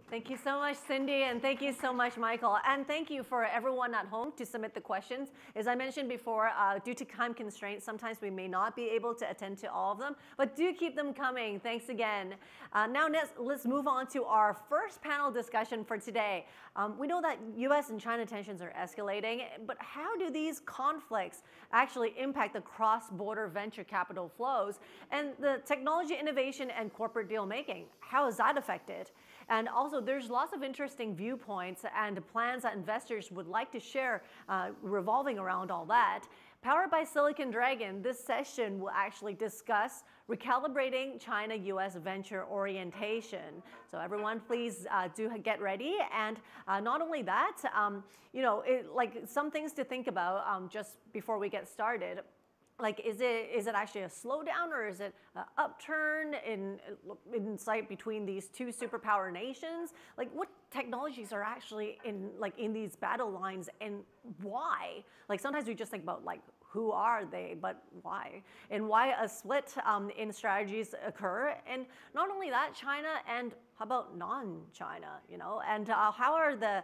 Thank you so much, Cindy, and thank you so much, Michael. And thank you for everyone at home to submit the questions. As I mentioned before, due to time constraints, sometimes we may not be able to attend to all of them, but do keep them coming. Thanks again. Now let's move on to our first panel discussion for today. We know that US and China tensions are escalating, but how do these conflicts actually impact the cross-border venture capital flows and the technology innovation and corporate deal making? How is that affected? And also, there's lots of interesting viewpoints and plans that investors would like to share revolving around all that. Powered by Silicon Dragon, this session will actually discuss recalibrating China-US venture orientation. So everyone, please do get ready. And not only that, like some things to think about just before we get started. Like, is it actually a slowdown, or is it an upturn in sight between these two superpower nations? Like, what technologies are actually in these battle lines, and why? Like, sometimes we just think about like, who are they, but why? And why a split in strategies occur? And not only that, China and how about non-China, And how are the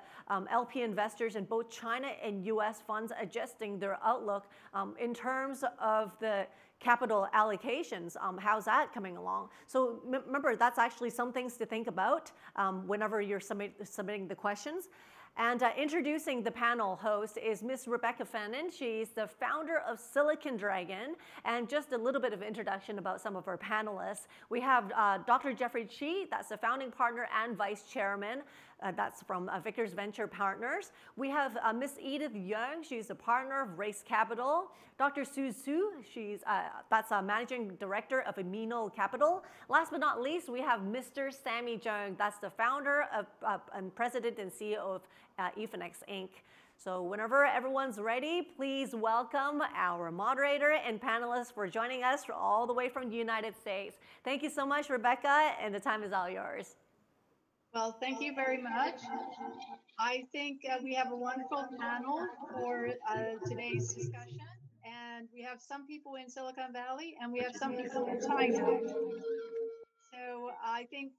LP investors in both China and US funds adjusting their outlook in terms of the capital allocations? How's that coming along? So remember, that's actually some things to think about whenever you're submitting the questions. And introducing the panel host is Miss Rebecca Fannin. She's the founder of Silicon Dragon. And just a little bit of introduction about some of our panelists. We have Dr. Jeffrey Chi, that's the founding partner and vice chairman. That's from Vickers Venture Partners. We have Miss Edith Young. She's a partner of Race Capital. Dr. Sue Su, that's a managing director of Amino Capital. Last but not least, we have Mr. Sammy Jung. That's the founder of and president and CEO of Efinex Inc. So whenever everyone's ready, please welcome our moderator and panelists for joining us all the way from the United States. Thank you so much, Rebecca, and the time is all yours. Well, thank you very much. I think we have a wonderful panel for today's discussion. And we have some people in Silicon Valley and we have some people in China. So I think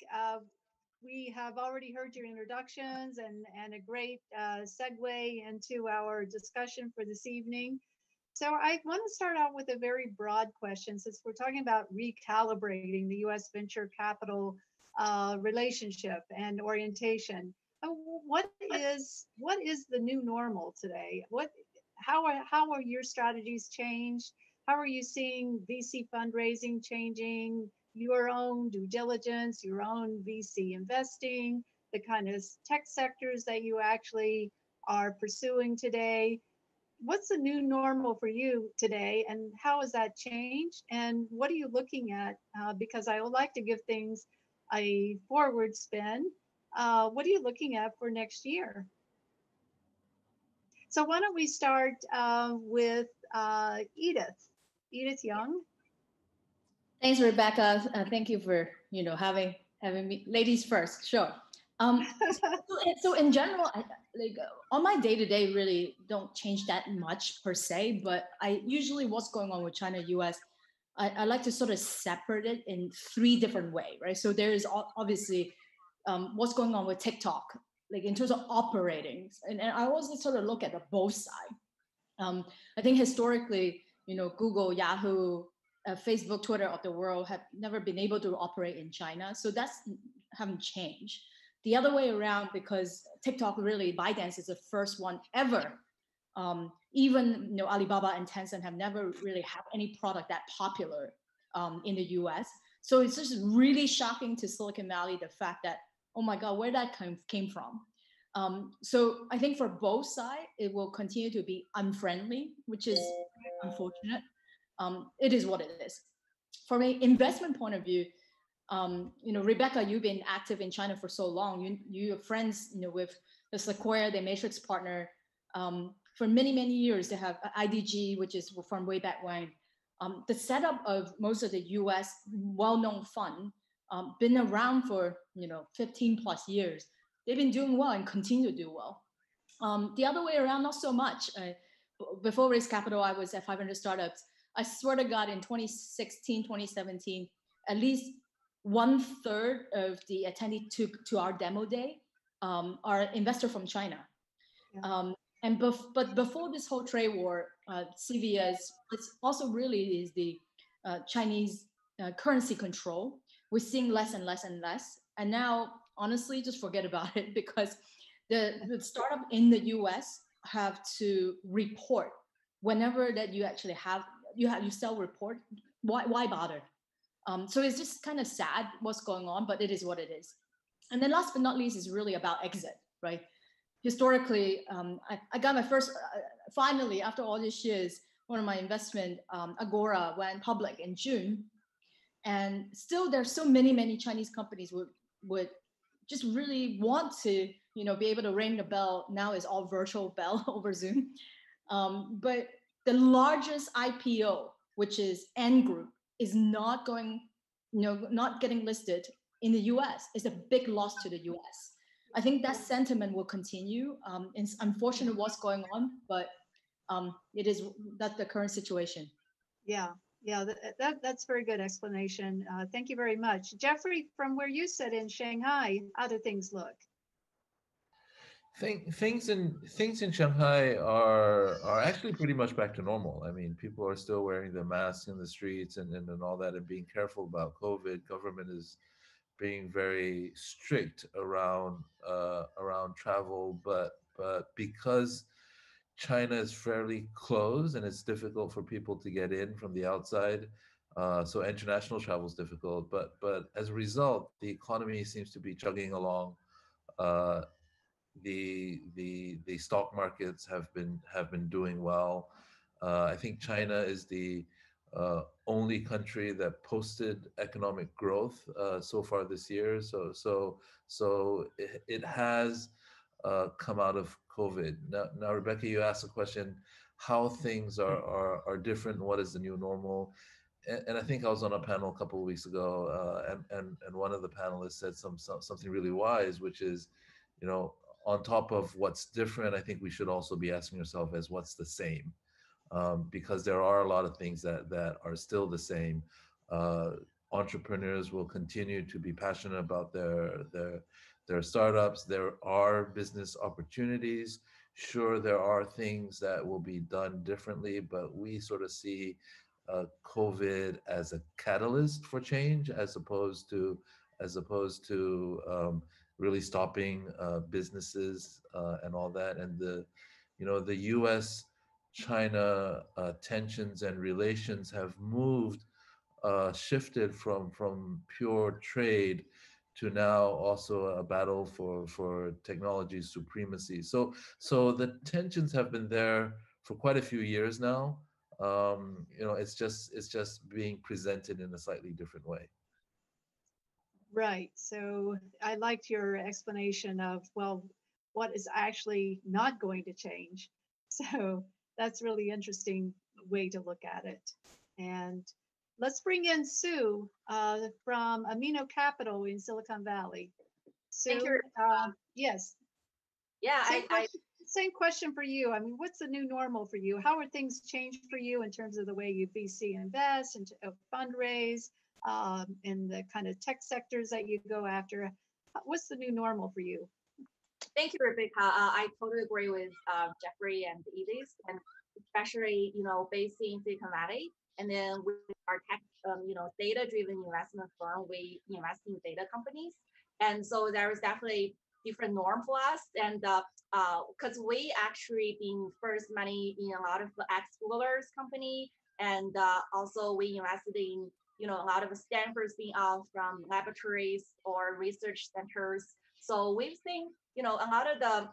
we have already heard your introductions and a great segue into our discussion for this evening. So I want to start out with a very broad question, since we're talking about recalibrating the U.S. venture capital relationship and orientation. What is the new normal today? How are your strategies changed? How are you seeing VC fundraising changing, your own due diligence, your own VC investing, the kind of tech sectors that you actually are pursuing today? What's the new normal for you today, and how has that changed? And what are you looking at? Because I would like to give things a forward spin. What are you looking at for next year? So why don't we start with Edith Young. Thanks, Rebecca. Thank you for having me. Ladies first, sure. So in general, like on my day-to-day, really don't change that much per se. But I usually what's going on with China, US, I like to sort of separate it in three different ways, right? So there is obviously what's going on with TikTok, like in terms of operating, and I always sort of look at the both sides. I think historically, Google, Yahoo, Facebook, Twitter of the world have never been able to operate in China, so that's haven't changed. The other way around, because TikTok really, ByteDance is the first one ever. Even Alibaba and Tencent have never really had any product that popular in the US. So it's just really shocking to Silicon Valley, the fact that, oh my God, where that came from. So I think for both sides, it will continue to be unfriendly, which is unfortunate. It is what it is. From an investment point of view, Rebecca, you've been active in China for so long. You're friends, with the Sequoia, the Matrix partner. For many, many years, they have IDG, which is from way back when. The setup of most of the US well-known fund been around for 15 plus years. They've been doing well and continue to do well. The other way around, not so much. Before Race Capital, I was at 500 Startups. I swear to God, in 2016, 2017, at least 1/3 of the attendees to our demo day are investor from China. Yeah. But before this whole trade war, CVS, it's also really is the Chinese currency control. We're seeing less and less and less. And now, honestly, just forget about it, because the startup in the US have to report whenever that you actually you sell report. Why bother? So it's just kind of sad what's going on, but it is what it is. And then last but not least is really about exit, right? Historically, I got my first, finally, after all these years, one of my investment, Agora, went public in June. And still there's so many Chinese companies would just really want to, be able to ring the bell. Now it's all virtual bell over Zoom. But the largest IPO, which is N Group, is not going, not getting listed in the US. It's a big loss to the US. I think that sentiment will continue. It's unfortunate what's going on, but that's the current situation. Yeah, yeah, that's very good explanation. Thank you very much. Jeffrey, from where you sit in Shanghai, how do things look? Things in Shanghai are actually pretty much back to normal. I mean, people are still wearing the masks in the streets and all that, and being careful about COVID. Government is being very strict around travel, but because China is fairly closed and it's difficult for people to get in from the outside, so international travel is difficult. But as a result, the economy seems to be chugging along. Uh, the stock markets have been doing well. I think China is the only country that posted economic growth so far this year. So it has come out of COVID. Now, Rebecca, you asked a question: how things are different. What is the new normal? And I think I was on a panel a couple of weeks ago, and one of the panelists said something really wise, which is, on top of what's different, I think we should also be asking ourselves as what's the same, because there are a lot of things that are still the same. Entrepreneurs will continue to be passionate about their startups. There are business opportunities. Sure, there are things that will be done differently, but we sort of see COVID as a catalyst for change, as opposed to really stopping businesses and all that. And the U.S. China tensions and relations have shifted from pure trade to now also a battle for technology supremacy. So the tensions have been there for quite a few years now. It's just being presented in a slightly different way. Right. So I liked your explanation of, well, what is actually not going to change. So that's really interesting way to look at it. And let's bring in Sue from Amino Capital in Silicon Valley. Sue, Thank you. Yes. Yeah, same question for you. I mean, what's the new normal for you? How are things changed for you in terms of the way you VC invest and fundraise? In the kind of tech sectors that you go after, what's the new normal for you? Thank you, Rebecca. I totally agree with Jeffrey and Edith, and especially based in Silicon Valley, and then with our tech, data-driven investment firm, we invest in data companies, and so there is definitely different norm for us, and because we actually been first money in a lot of explorers company, and also we invested in a lot of Stanford spin-offs from laboratories or research centers. So we've seen, a lot of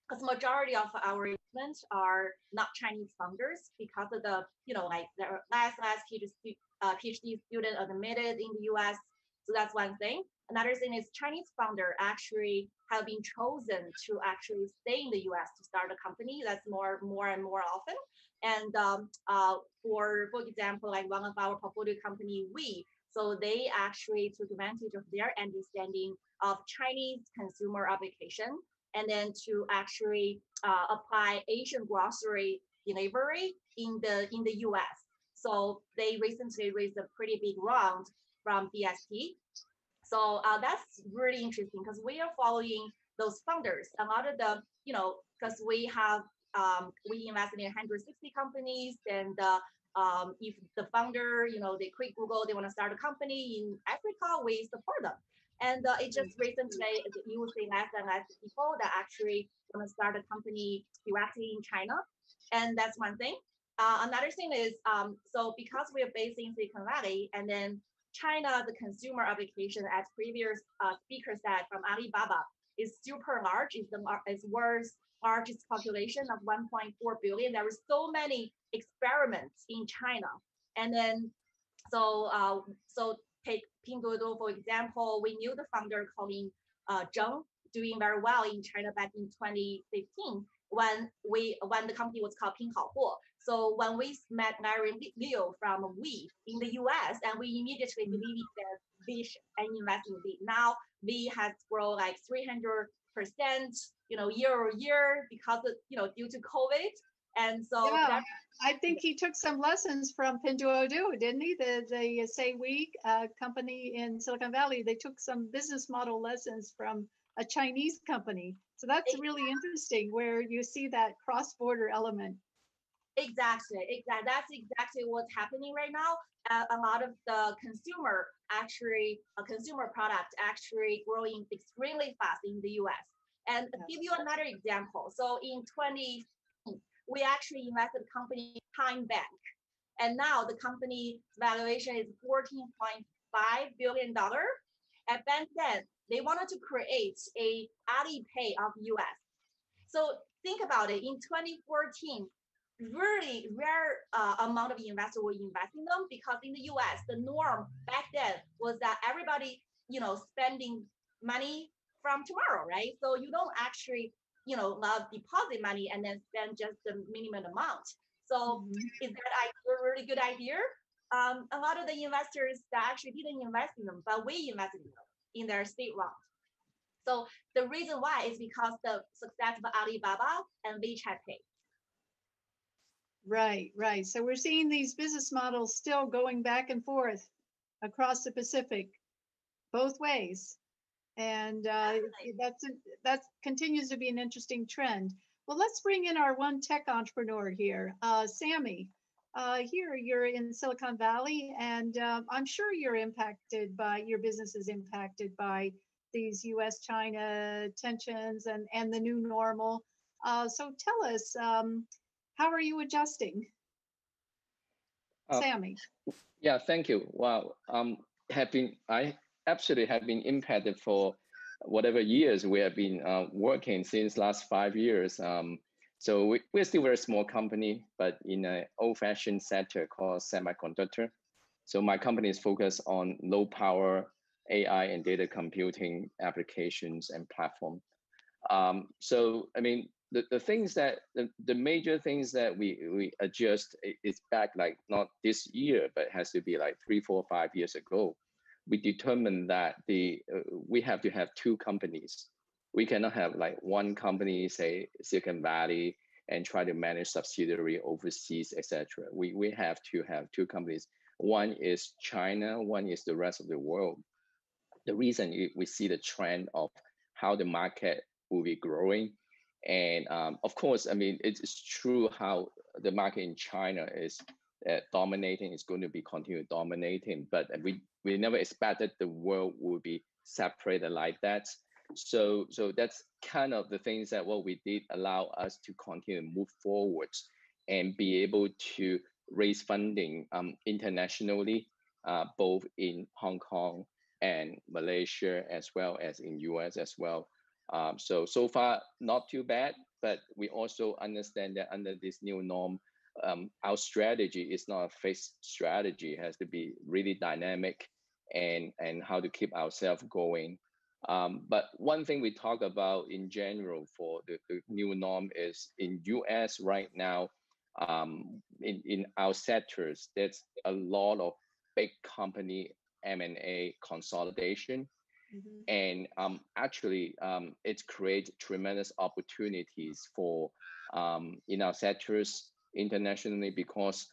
because majority of our investments are not Chinese founders because of the, like the last PhD student admitted in the US. So that's one thing. Another thing is Chinese founder actually have been chosen to actually stay in the US to start a company. That's more and more often. And for example, like one of our portfolio company, so they actually took advantage of their understanding of Chinese consumer application, and then to actually apply Asian grocery delivery in the US. So they recently raised a pretty big round from BST. So that's really interesting because we are following those founders. A lot of the, because we invested in 160 companies, and if the founder, they quit Google, they want to start a company in Africa, we support them. And it just recently, you will see less and less people that actually want to start a company directly in China. And that's one thing. Another thing is, so because we are based in Silicon Valley, and then China, the consumer application, as previous speaker said, from Alibaba, is super large. It's world's largest population of 1.4 billion. There are so many experiments in China. And then, so take Pinduoduo, for example. We knew the founder calling Zheng doing very well in China back in 2015 when the company was called Pinhaohuo. So when we met Larry Liu from We in the US, and we immediately believed their vision and invested in V. Now V has grown like 300%, year over year because of, due to COVID. And so yeah, I think he took some lessons from Pinduoduo, didn't he? The Say We company in Silicon Valley, they took some business model lessons from a Chinese company. So that's really interesting where you see that cross-border element. Exactly. That's exactly what's happening right now. A lot of the consumer product actually growing extremely fast in the US. And give you another example. So in 20, we actually invested a company Time Bank, and now the company valuation is $14.5 billion. And back then, they wanted to create a Alipay of US. So think about it. In 2014, really rare amount of investors were investing in them, because in the US, the norm back then was that everybody, spending money from tomorrow, right? So you don't actually, deposit money and then spend just the minimum amount. So is that a really good idea? A lot of the investors that actually didn't invest in them, but we invested in them in their state round. So the reason why is because the success of Alibaba and WeChat Pay. Right. So we're seeing these business models still going back and forth across the Pacific, both ways. And that continues to be an interesting trend. Well, let's bring in our one tech entrepreneur here, Sammy. Here you're in Silicon Valley, and I'm sure your business is impacted by these U.S.-China tensions and the new normal. So tell us, how are you adjusting? Sammy. Yeah, thank you. Wow, I absolutely have been impacted for whatever years we have been working since last 5 years. So we're still a very small company, but in an old-fashioned sector called semiconductor. So my company is focused on low power AI and data computing applications and platform. So I mean, the things that the major things that we adjust is back, like not this year, but it has to be like 3, 4, 5 years ago. We determined that we have to have two companies. We cannot have like one company, say Silicon Valley, and try to manage subsidiary overseas, etc. We have to have two companies. One is China, one is the rest of the world. The reason we see the trend of how the market will be growing. And of course, I mean, it's true how the market in China is dominating, is going to be continue dominating, but we never expected the world would be separated like that. So that's kind of the things that what we did allow us to continue to move forward and be able to raise funding internationally, both in Hong Kong and Malaysia, as well as in US as well. So far, not too bad, but we also understand that under this new norm, our strategy is not a fixed strategy. It has to be really dynamic and how to keep ourselves going. But one thing we talk about in general for the new norm is in US right now, in our sectors, there's a lot of big company M&A consolidation. And actually, it creates tremendous opportunities for in our sectors internationally, because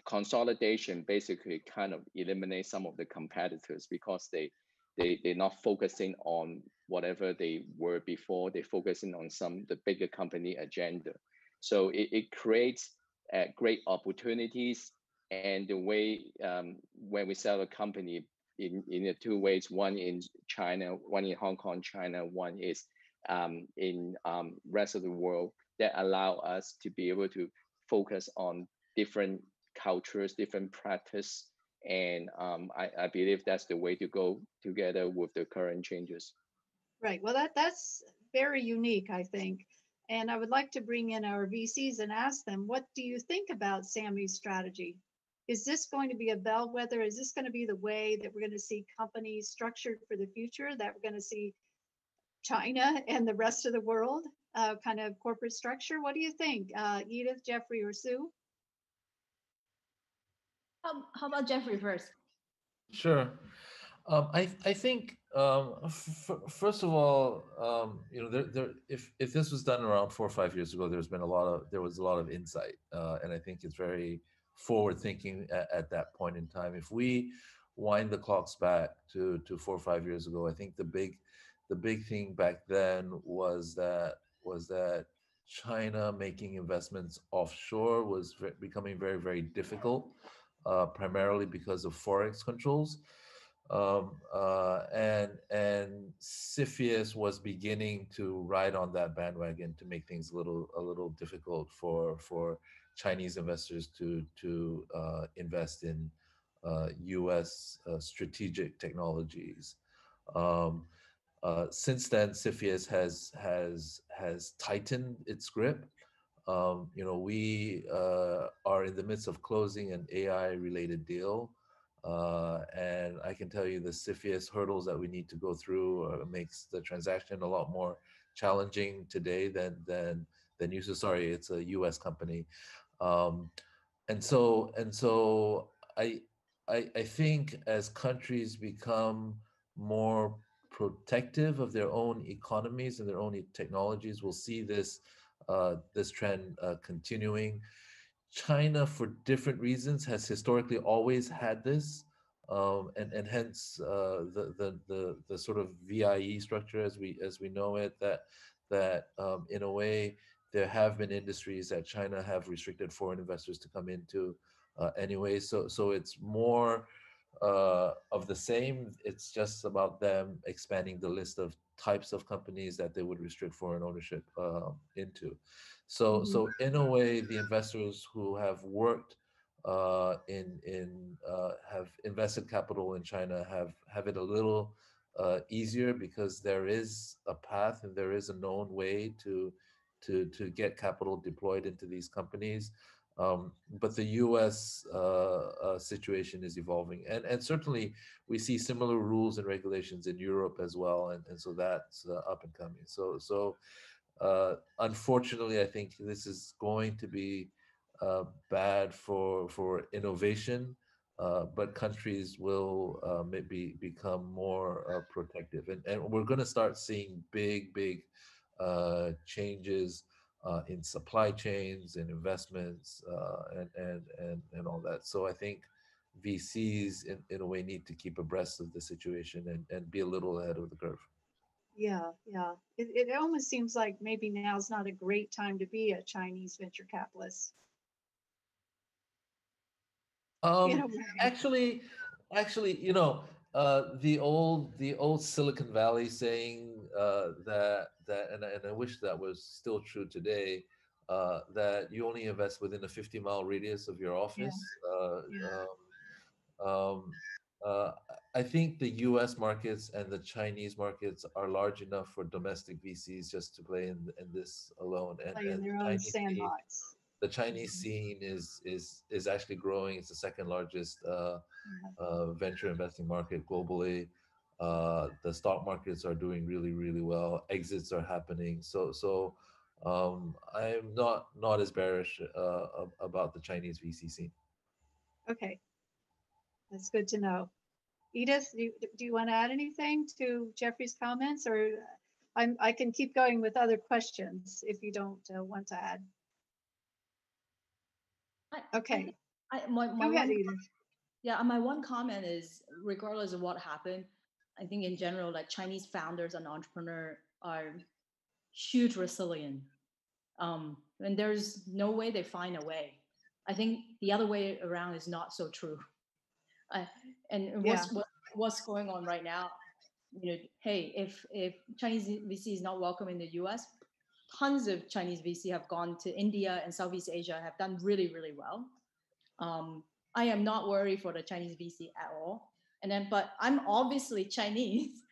consolidation basically kind of eliminates some of the competitors, because they they're not focusing on whatever they were before. They're focusing on the bigger company agenda. So it creates great opportunities. And the way when we sell a company in the two ways, one in China, one in Hong Kong, China, one is in rest of the world, that allow us to be able to focus on different cultures, different practice. And I believe that's the way to go together with the current changes. Right. Well, that's very unique, I think. And I would like to bring in our VCs and ask them, what do you think about Sammy's strategy? Is this going to be a bellwether? Is this going to be the way that we're going to see companies structured for the future, that we're going to see China and the rest of the world kind of corporate structure? What do you think, Edith, Jeffrey, or Sue? How about Jeffrey first? Sure. I think first of all, if this was done around 4 or 5 years ago, there was a lot of insight, and I think it's very forward thinking at that point in time. If we wind the clocks back to 4 or 5 years ago, I think the big thing back then was that China making investments offshore was becoming very, very difficult, primarily because of forex controls. And CFIUS was beginning to ride on that bandwagon to make things a little difficult for Chinese investors to invest in U.S. Strategic technologies. Since then, CFIUS has tightened its grip. We are in the midst of closing an AI-related deal. And I can tell you the CFIUS hurdles that we need to go through makes the transaction a lot more challenging today than usual. Sorry, it's a U.S. company, and so I think as countries become more protective of their own economies and their own technologies, we'll see this trend continuing. China, for different reasons, has historically always had this, and hence the sort of VIE structure as we know it. That in a way there have been industries that China have restricted foreign investors to come into anyway. So it's more of the same. It's just about them expanding the list of types of companies that they would restrict foreign ownership into. So in a way, the investors who have worked have invested capital in China have it a little easier, because there is a path and there is a known way to get capital deployed into these companies. But the U.S. Situation is evolving, and certainly we see similar rules and regulations in Europe as well, and so that's up and coming. So unfortunately, I think this is going to be bad for innovation, but countries will maybe become more protective, and we're going to start seeing big changes in supply chains and investments and all that. So I think VCs in a way need to keep abreast of the situation and be a little ahead of the curve. Yeah. It almost seems like maybe now's not a great time to be a Chinese venture capitalist. Actually, the old Silicon Valley saying that and I wish that was still true today, that you only invest within a 50-mile radius of your office. I think the U.S. markets and the Chinese markets are large enough for domestic VCs just to play in this alone, in their own sandbox. The Chinese scene is actually growing. It's the second largest venture investing market globally. The stock markets are doing really well. Exits are happening. So I'm not as bearish about the Chinese VC scene. Okay, that's good to know. Edith, do you want to add anything to Jeffrey's comments, or I can keep going with other questions if you don't want to add. Okay. My one comment is, regardless of what happened, I think in general, like Chinese founders and entrepreneurs are huge resilient. And there's no way they find a way. I think the other way around is not so true. And what's going on right now? Hey, if Chinese VC is not welcome in the U.S., tons of Chinese VC have gone to India and Southeast Asia, have done really, really well. I am not worried for the Chinese VC at all. But I'm obviously Chinese,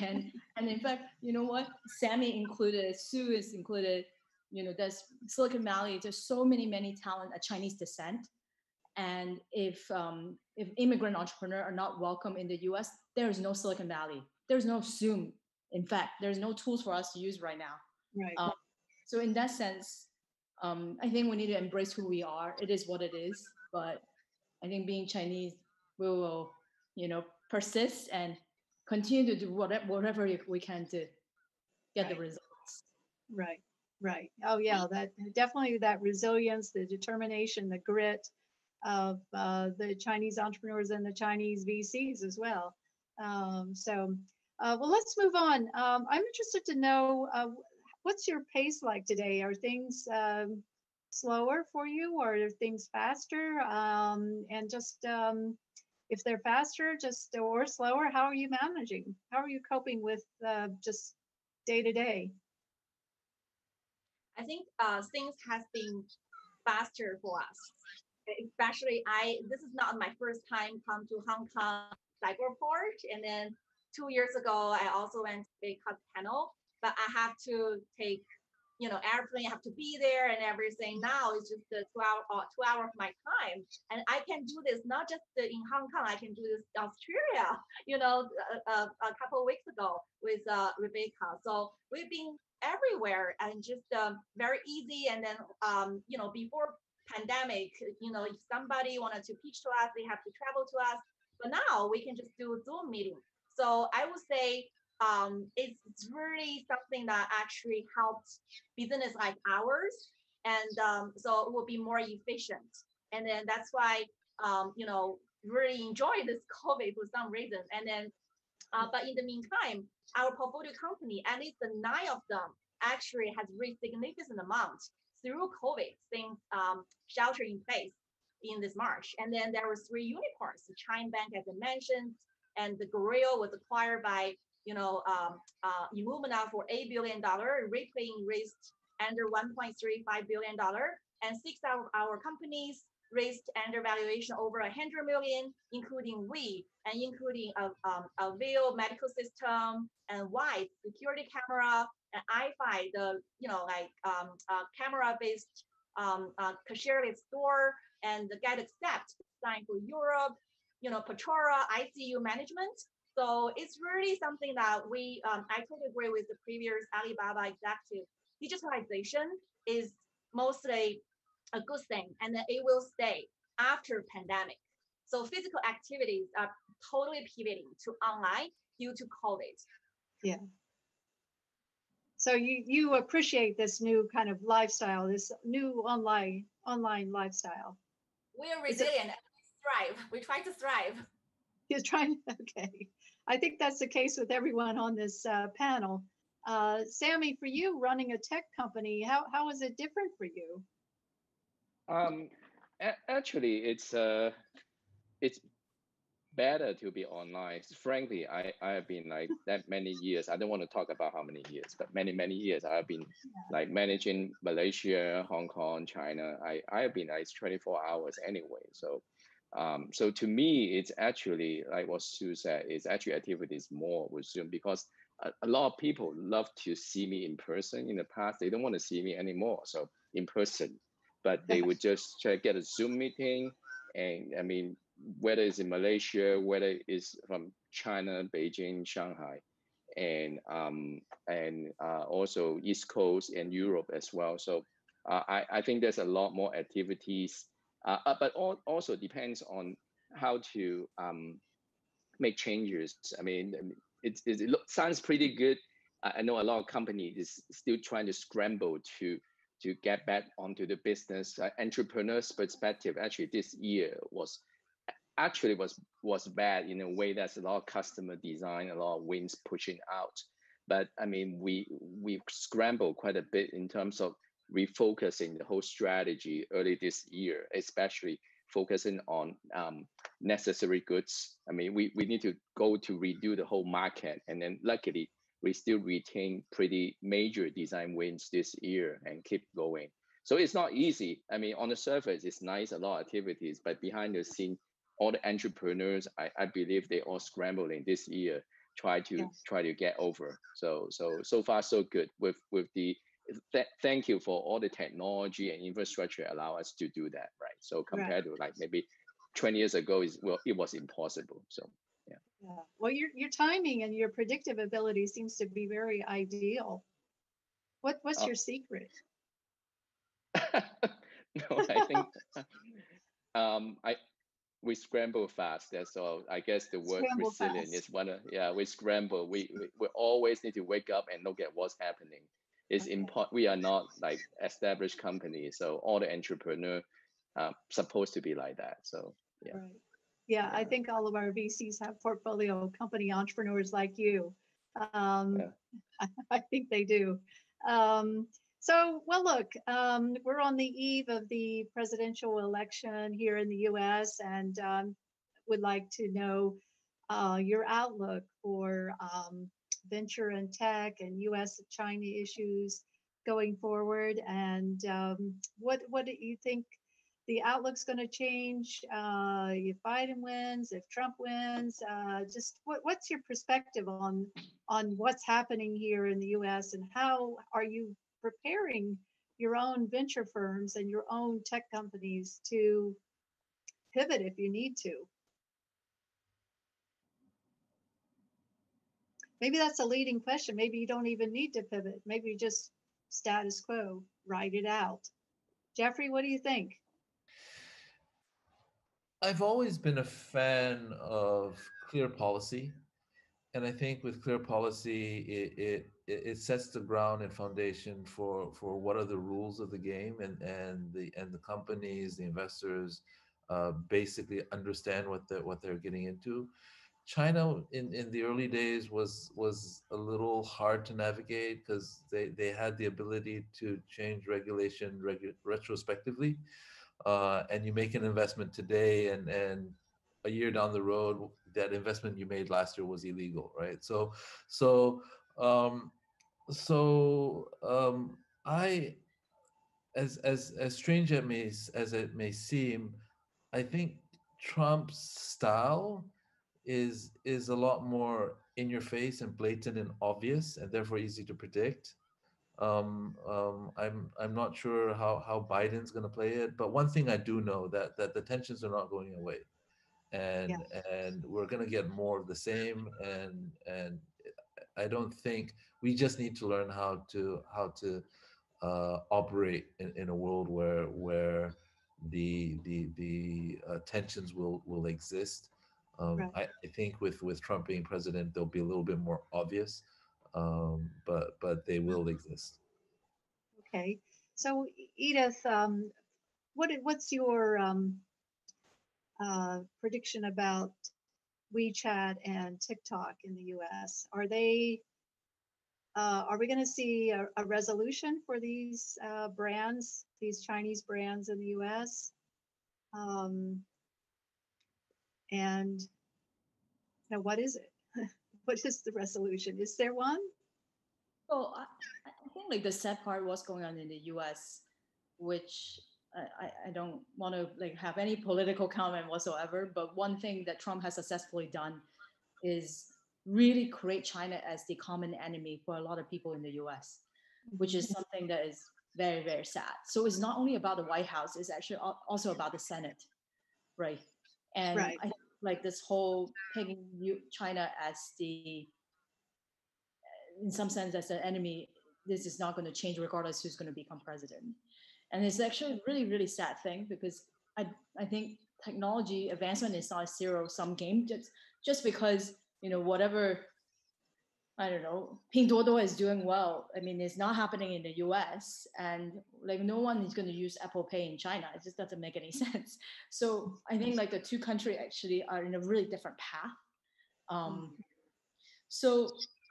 and in fact, you know what? Sammy included, Sue is included. There's Silicon Valley. There's so many talent of Chinese descent, and if immigrant entrepreneurs are not welcome in the U.S., there is no Silicon Valley. There's no Zoom. In fact, there's no tools for us to use right now. Right. So in that sense, I think we need to embrace who we are. It is what it is. But I think being Chinese, we will, persist and continue to do whatever we can to get the results. Right. Oh yeah, that definitely that resilience, the determination, the grit of the Chinese entrepreneurs and the Chinese VCs as well. Well, let's move on. I'm interested to know what's your pace like today? Are things slower for you, or are things faster? And just if they're faster, just or slower, how are you managing? How are you coping with just day to day? I think things has been faster for us. Especially this is not my first time come to Hong Kong Cyberport, and then 2 years ago I also went to Big Cut panel, but I have to take airplane, I have to be there and everything. Now it's just the 2 hour of my time, and I can do this not just in Hong Kong, I can do this in Australia, a couple of weeks ago with Rebecca. So we've been everywhere and just very easy. And then before pandemic, if somebody wanted to pitch to us, they have to travel to us, but now we can just do a Zoom meeting. So I would say it's really something that actually helps business like ours, and so it will be more efficient. And then that's why really enjoy this COVID for some reason. And then but in the meantime, our portfolio company, at least the 9 of them, actually has reached significant amount through COVID since shelter in place in this March. And then there were 3 unicorns, the Chime Bank, as I mentioned, and the Gorilla was acquired by Illumina for $8 billion. Recalibrating raised under $1.35 billion, and 6 of our companies raised under valuation over 100 million, including we, and including a Veil medical system, and White security camera, and iFi, the camera-based cashierless store, and the Get Accept signed for Europe, Patora ICU management. So it's really something that I totally agree with the previous Alibaba executive. Digitalization is mostly a good thing, and then it will stay after pandemic. So physical activities are totally pivoting to online due to COVID. Yeah. So you appreciate this new kind of lifestyle, this new online lifestyle. We are resilient and we thrive. We try to thrive. You're trying. Okay. I think that's the case with everyone on this panel. Sammy, for you running a tech company, how is it different for you? Actually, it's better to be online. Frankly, I have been like that many years. I don't want to talk about how many years, but many years I have been like managing Malaysia, Hong Kong, China. I have been like 24 hours anyway. So so to me, it's actually like what Sue said, it's actually activities more with Zoom, because a lot of people love to see me in person. In the past, they don't want to see me anymore. So in person, but they would just try to get a Zoom meeting. And I mean, whether it's in Malaysia, whether it's from China, Beijing, Shanghai, and also East Coast and Europe as well. So I think there's a lot more activities, but also depends on how to make changes. I mean, it sounds pretty good. I know a lot of companies is still trying to scramble to get back onto the business. Entrepreneurs' perspective, actually, this year was actually was bad in a way. That's a lot of customer design, a lot of wins pushing out. But I mean, we scrambled quite a bit in terms of refocusing the whole strategy early this year, especially focusing on necessary goods. I mean, we need to go to redo the whole market, and then luckily we still retain pretty major design wins this year and keep going. So it's not easy. I mean, on the surface, it's nice, a lot of activities, but behind the scene, all the entrepreneurs, I believe they all scrambling this year, try to get over. So far so good with the. Thank you for all the technology and infrastructure allow us to do that, right? So compared to like maybe 20 years ago, it was impossible. So yeah. Well, your timing and your predictive ability seems to be very ideal. What's your secret? No, I think we scramble fast. That's all. I guess the word Scramble resilient fast. is one of, we scramble. We always need to wake up and look at what's happening. It's important. We are not like established companies, so all the entrepreneur supposed to be like that. So yeah. Right. Yeah, I think all of our VCs have portfolio company entrepreneurs like you. I think they do. So, well, look, we're on the eve of the presidential election here in the U.S. and would like to know your outlook for venture and tech and U.S.-China issues going forward. And what do you think the outlook's going to change if Biden wins, if Trump wins? Just what's your perspective on what's happening here in the U.S. and how are you preparing your own venture firms and your own tech companies to pivot if you need to? Maybe that's a leading question. Maybe you don't even need to pivot. Maybe you just status quo, ride it out. Jeffrey, what do you think? I've always been a fan of clear policy. And I think with clear policy, it sets the ground and foundation for what are the rules of the game, and the companies, the investors, basically understand what they're getting into. China in the early days was a little hard to navigate because they had the ability to change regulation retrospectively, and you make an investment today and a year down the road, that investment you made last year was illegal, right? I, as strange as it may seem, I think Trump's style is a lot more in your face and blatant and obvious, and therefore easy to predict. I'm not sure how Biden's going to play it, but one thing I do know that the tensions are not going away, and we're going to get more of the same, and I don't think we just need to learn how to operate in a world where the tensions will exist. I think with Trump being president, they'll be a little bit more obvious, but they will exist. Okay, so Edith, what's your prediction about WeChat and TikTok in the U.S.? Are we going to see a resolution for these brands, these Chinese brands in the U.S.? And what is it? What is the resolution? Is there one? Well, I think like the sad part what's going on in the U.S., which I don't want to like have any political comment whatsoever, but one thing that Trump has successfully done is really create China as the common enemy for a lot of people in the US, which is something that is very, very sad. So it's not only about the White House, it's actually also about the Senate, right? And I think like this whole pegging China as in some sense, as an enemy, this is not going to change regardless who's going to become president. And it's actually a really, really sad thing because I think technology advancement is not a zero-sum game just because, whatever I don't know, Pinduoduo is doing well. I mean, it's not happening in the US, and like no one is going to use Apple Pay in China. It just doesn't make any sense. So I think like the two countries actually are in a really different path. So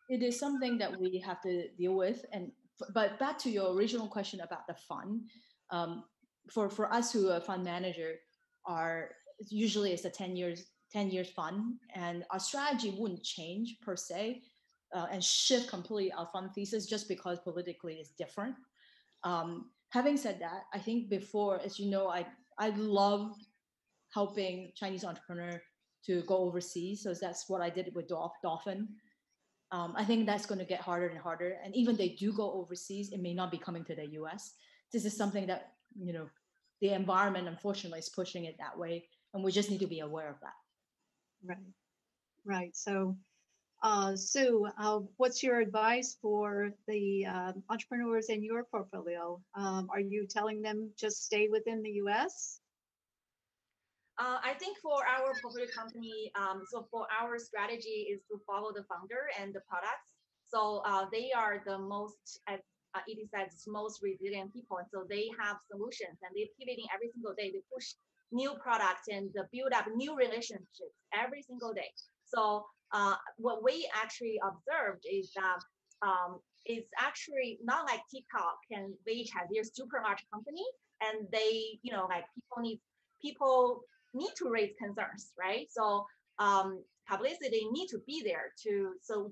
it is something that we have to deal with. And but back to your original question about the fund, for us who are fund manager, are usually it's a 10 years fund, and our strategy wouldn't change per se, and shift completely our fund thesis just because politically it's different. Having said that, I think before, as you know, I love helping Chinese entrepreneur to go overseas. So that's what I did with Dolphin. I think that's going to get harder and harder. And even they do go overseas, it may not be coming to the US. This is something that, the environment, unfortunately, is pushing it that way. And we just need to be aware of that. Right, right. So, Sue, what's your advice for the entrepreneurs in your portfolio? Are you telling them just stay within the US? I think for our portfolio company, so for our strategy is to follow the founder and the products. So they are the most, as Edie said, most resilient people. And so they have solutions and they're pivoting every single day. They push new products and build up new relationships every single day. So what we actually observed is that it's actually not like TikTok and WeChat. They're super large company and they, like people need to raise concerns, right? So publicity need to be there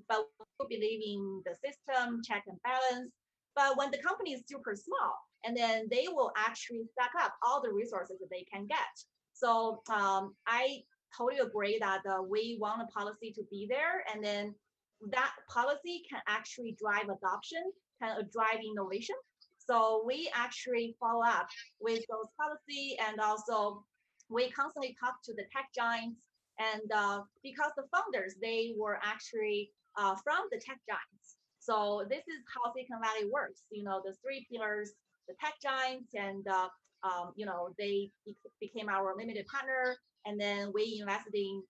but we believe in the system, check and balance. But when the company is super small, and then they will actually stack up all the resources that they can get. So I totally agree that we want a policy to be there, and then that policy can actually drive adoption, can drive innovation. So we actually follow up with those policy, and also we constantly talk to the tech giants, and because the founders, they were actually from the tech giants. So this is how Silicon Valley works. The three pillars, the tech giants, and they became our limited partner, and then we invested in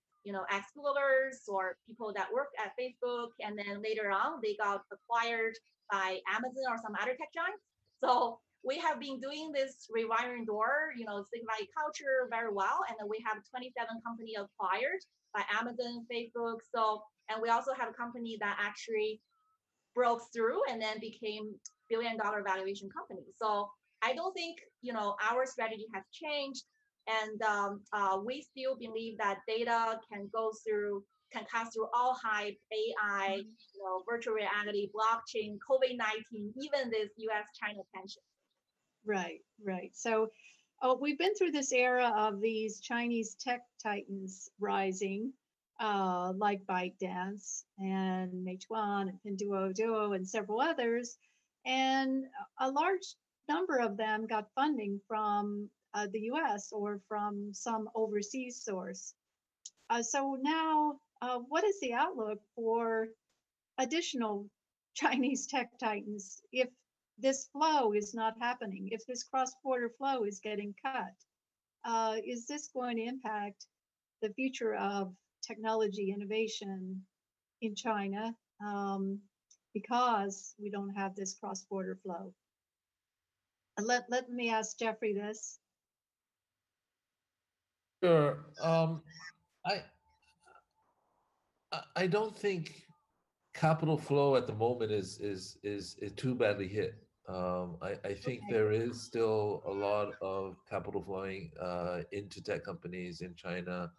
ex-Googlers or people that work at Facebook, and then later on they got acquired by Amazon or some other tech giants. So we have been doing this rewiring door, Silicon Valley culture very well. And then we have 27 company acquired by Amazon, Facebook. So, and we also have a company that actually broke through and then became billion-dollar valuation company. So I don't think, our strategy has changed. And we still believe that data can pass through all hype, AI, virtual reality, blockchain, COVID-19, even this US-China tension. Right, right. So we've been through this era of these Chinese tech titans rising, like ByteDance and Meituan and Pinduoduo and several others. And a large number of them got funding from the US or from some overseas source. So now, what is the outlook for additional Chinese tech titans if this flow is not happening, if this cross-border flow is getting cut? Is this going to impact the future of technology innovation in China because we don't have this cross-border flow? Let me ask Jeffrey this. Sure. I don't think capital flow at the moment is too badly hit. I think there is still a lot of capital flowing into tech companies in China.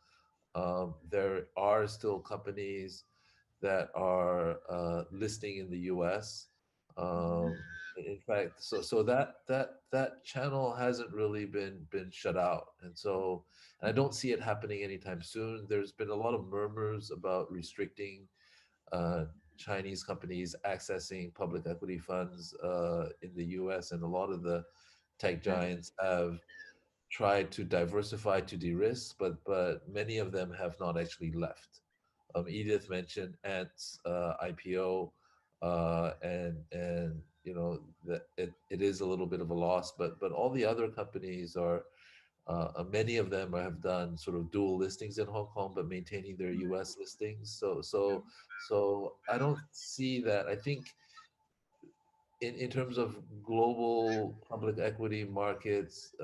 There are still companies that are listing in the US. In fact, so that channel hasn't really been shut out, and so I don't see it happening anytime soon. There's been a lot of murmurs about restricting Chinese companies accessing public equity funds in the US, and a lot of the tech giants have tried to diversify to de-risk, but many of them have not actually left. Edith mentioned Ant's IPO, and that it is a little bit of a loss, but all the other companies are Many of them have done sort of dual listings in Hong Kong, but maintaining their U.S. listings. So I don't see that. I think in terms of global public equity markets,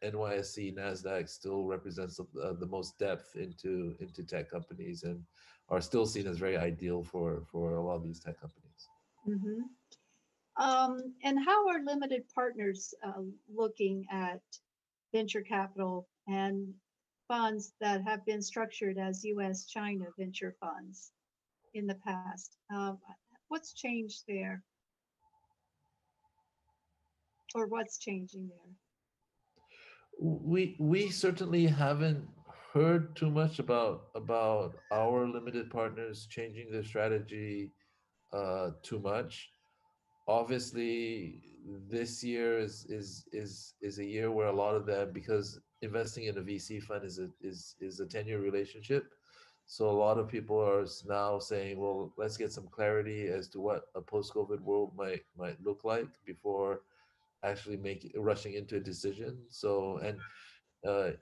NYSE, Nasdaq still represents the most depth into tech companies and are still seen as very ideal for a lot of these tech companies. Mm-hmm. And how are limited partners looking at venture capital and funds that have been structured as U.S.-China venture funds in the past? What's changed there? Or what's changing there? We certainly haven't heard too much about our limited partners changing their strategy too much. Obviously, this year is a year where a lot of them, because investing in a VC fund is a 10-year relationship. So a lot of people are now saying, well, let's get some clarity as to what a post-COVID world might look like before actually rushing into a decision. So, and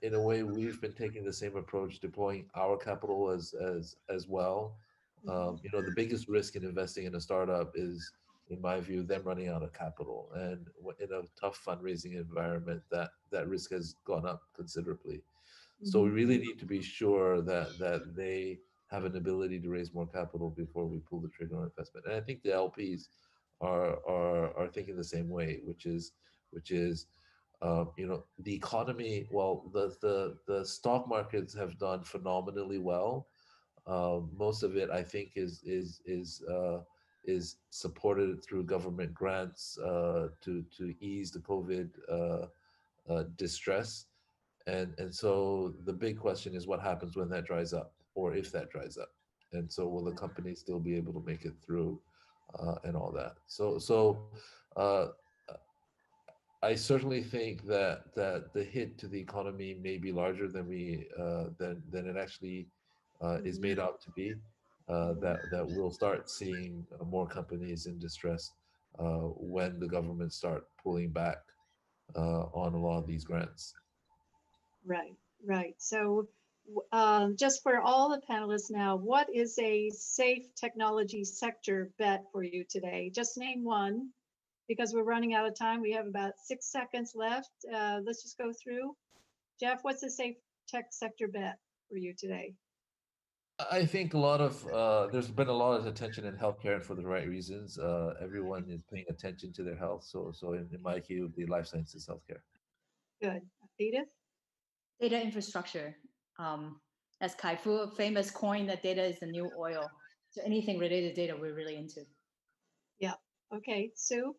in a way, we've been taking the same approach, deploying our capital as well. The biggest risk in investing in a startup is, in my view, them running out of capital. And in a tough fundraising environment, that risk has gone up considerably. So we really need to be sure that they have an ability to raise more capital before we pull the trigger on investment. And I think the LPs are thinking the same way, which is the economy. Well, the stock markets have done phenomenally well. Most of it, I think, is supported through government grants to ease the COVID distress. And so the big question is what happens when that dries up, or if that dries up. And so will the company still be able to make it through, and all that. So uh, I certainly think that the hit to the economy may be larger than than it actually is made out to be. That we'll start seeing more companies in distress when the government start pulling back on a lot of these grants. Right, right. So just for all the panelists now, what is a safe technology sector bet for you today? Just name one, because we're running out of time. We have about 6 seconds left. Let's just go through. Jeff, what's a safe tech sector bet for you today? I think there's been a lot of attention in healthcare, and for the right reasons. Everyone is paying attention to their health. So in my view, the life sciences healthcare. Good. Edith? Data infrastructure. As Kai-Fu famous coin, that data is the new oil. So anything related to data, we're really into. Yeah. Okay. Sue?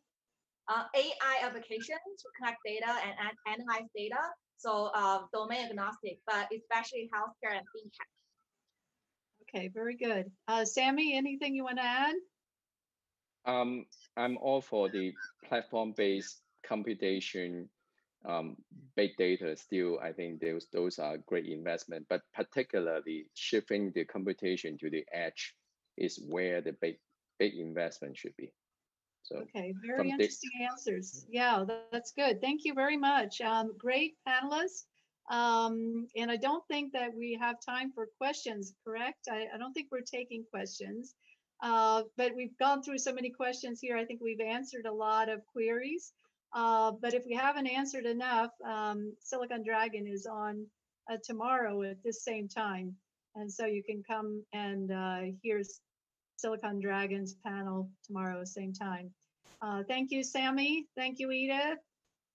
AI applications to collect data and analyze data. So domain agnostic, but especially healthcare and fintech. Okay, very good. Sammy, anything you want to add? I'm all for the platform-based computation, big data. Still, I think those are great investment, but particularly shifting the computation to the edge is where the big investment should be. So okay, very interesting answers. Yeah, that's good. Thank you very much. Great panelists. And I don't think that we have time for questions, correct? I don't think we're taking questions, but we've gone through so many questions here. I think we've answered a lot of queries. But if we haven't answered enough, Silicon Dragon is on tomorrow at this same time. And so you can come and hear Silicon Dragon's panel tomorrow, same time. Thank you, Sammy. Thank you, Edith.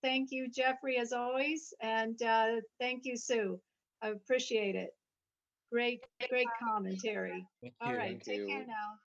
Thank you, Jeffrey, as always. And thank you, Sue. I appreciate it. Great commentary. Thank All you. right, take care now.